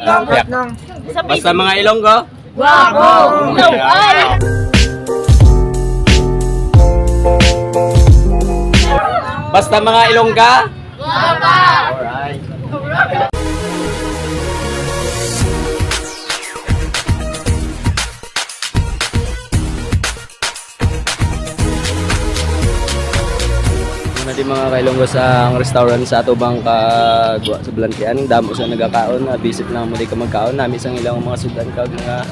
Yak. Basta mga Ilonggo. Guwapo! Ay! Basta mga Ilongga. Guwapa! Alright. Muna di mga kailonggo sa restaurant sa atubang kagwa sa Blantian. Damo sa nagakaon, visit lang muli ka magkaon. Nami sang ilang mga sudan kag mga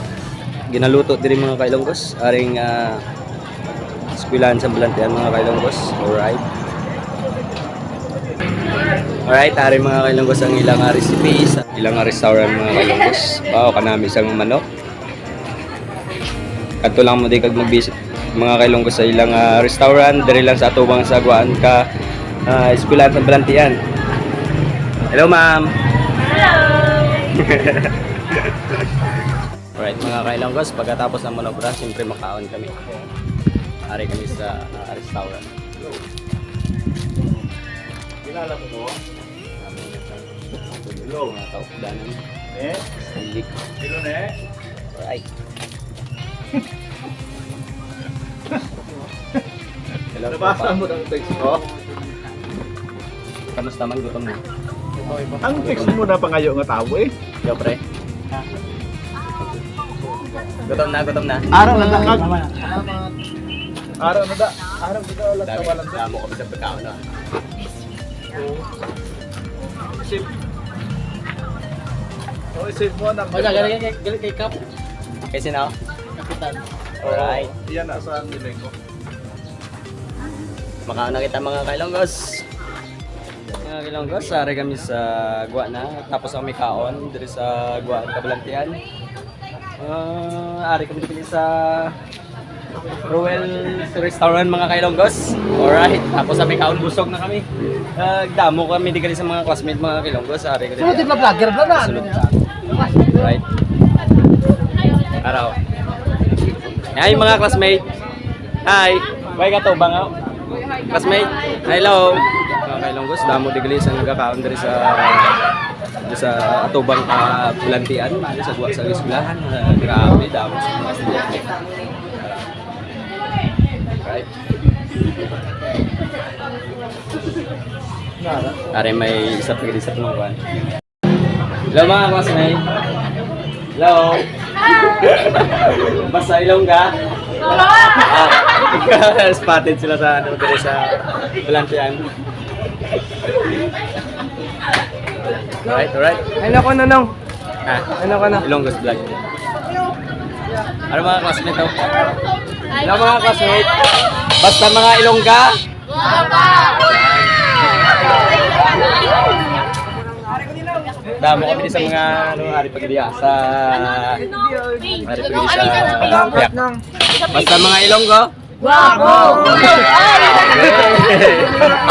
ginaluto diri mga kailonggos. Aring eskwelahan sa Blantian mga kailonggos. Alright. Alright, aring mga kailonggos ang ilang recipes, ilang restaurant mga kailonggos. Bao kanami sang manok. Kadto lang mo di kag mag-visit mga kailonggo sa ilang restaurant diri lang sa atubang sa Guan ka eskwelahan sa Blantian. Hello ma'am. Hello! Alright mga kailonggos, pagkatapos ng manobra siyempre makaon kami. Ari kami sa restaurant. Kilala mo to? Hello mga kaudanan. Eh? Hilik. Hello ne? Alright. Hello Nabasa mo ng text ko? Kamusta man gutom mo? Ang text mo na pangayo nga tao eh. Yo pre. Gutom na. Araw na dakag. Araw na da. Araw na da. Walang da. Damo kami sa pagkaon na. Sip. Oh, sip mo na. Galit kay Kap. Kasi na. Kapitan. Alright. Iyan na sa nilay ko. Makaon na kita mga kailonggos. Mga kailonggos, sari kami sa Guan na. Tapos kami kaon diri sa Guan Kablantian. Ari kami dito sa Royal Restaurant mga kailonggos. Alright, tapos kami kaon busog na kami. Damo kami di sa mga classmate mga kailonggos. Ari kami. Di ba vlogger ba na? Alright. Araw. Hi mga classmate. Hi. Way ka to bangaw. Classmate. Hello. Mga kailonggos, damo di sa nagkakaon diri sa atubang Blantian, diri sa Guwa sa eskwelahan. Grabe damo sa mga estudyante. Right. Are may isa pa sa tumukan. Hello mga classmate. Hello. Basta Ilongga. Spotted sila sa ano dito sa Blantian. Alright. Ano ko na nung? Ha? Ano ka na? Ilonggo's vlog. Ano mga classmate to? Hello mga classmate. Basta mga Ilongga. Guwapa! Damo kami sa mga ano hari pagdiya sa hari pagdiya sa Yak. Basta mga Ilonggo. Guwapo!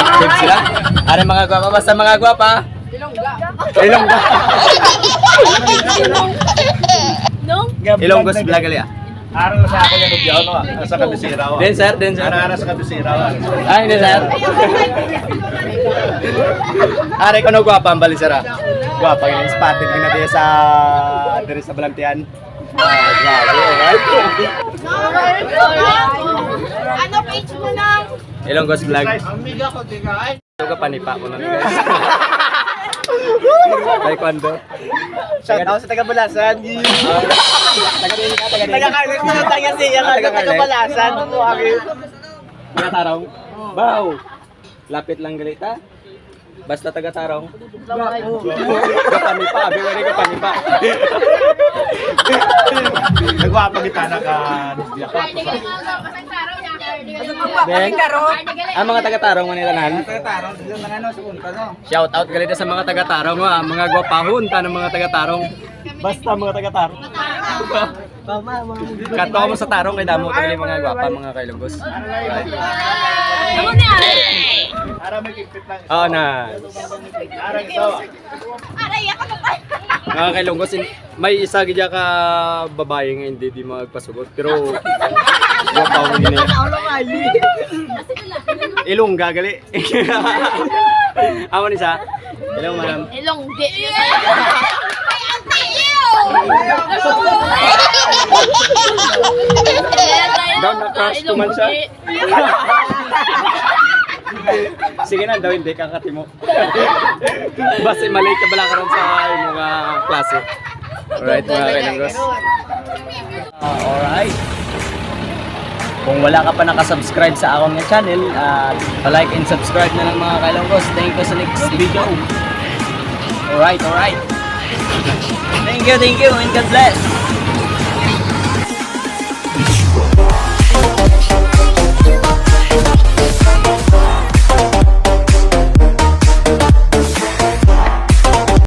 Active sila. Are mga gwapa, basta mga gwapa. Ilongga. Ilonggo's vlog ali ah. Araw na sa akin yung nagyaw no. Sa kabisira ko. Den sir. Araw sa kabisira ko. Ay, hindi sir. Are ko no gwapa ang balisara. Gwapa yung spotted din na sa diri sa Blantian. Grabe. Ano page mo na? Ilonggo's vlog. Amiga ko di ka ay. Ito ka panipa ko na guys. Taekwondo. Shout out sa taga-Balasan. Taga-Carlet. Taga-Balasan. Taga-Tarong. Wow. Lapit lang galita. Basta taga-Tarong. Kapanipa. Biwari kapanipa. Nagwapa kita na ka. Ben, ang mga taga-Tarong manitanan. Shout out galita sa mga taga-Tarong ha. Mga gwapahon ta ng mga taga-Tarong. Basta mga taga-Tarong. Kanto mo sa Tarong kay damo tagali mga gwapa mga kailonggos. Ano na? Ara may kikit lang. Oo na. Ara ito. Aray, ako na pa. Mga kailonggos, may isa gidya ka babae nga hindi di magpasugot. Pero gwapa ko din. Ilongga gali. Amo ni sa. Hello ma'am. Ilongge. Ay, ante! Daw na crush ko man siya. Sige na daw, hindi kakati mo. Basta malate ka bala ka rin sa mga klase. Alright mga kailangos. Alright. Kung wala ka pa nakasubscribe sa akong channel, like and subscribe na lang mga kailangos. Thank you sa next video. Alright. Thank you and God bless.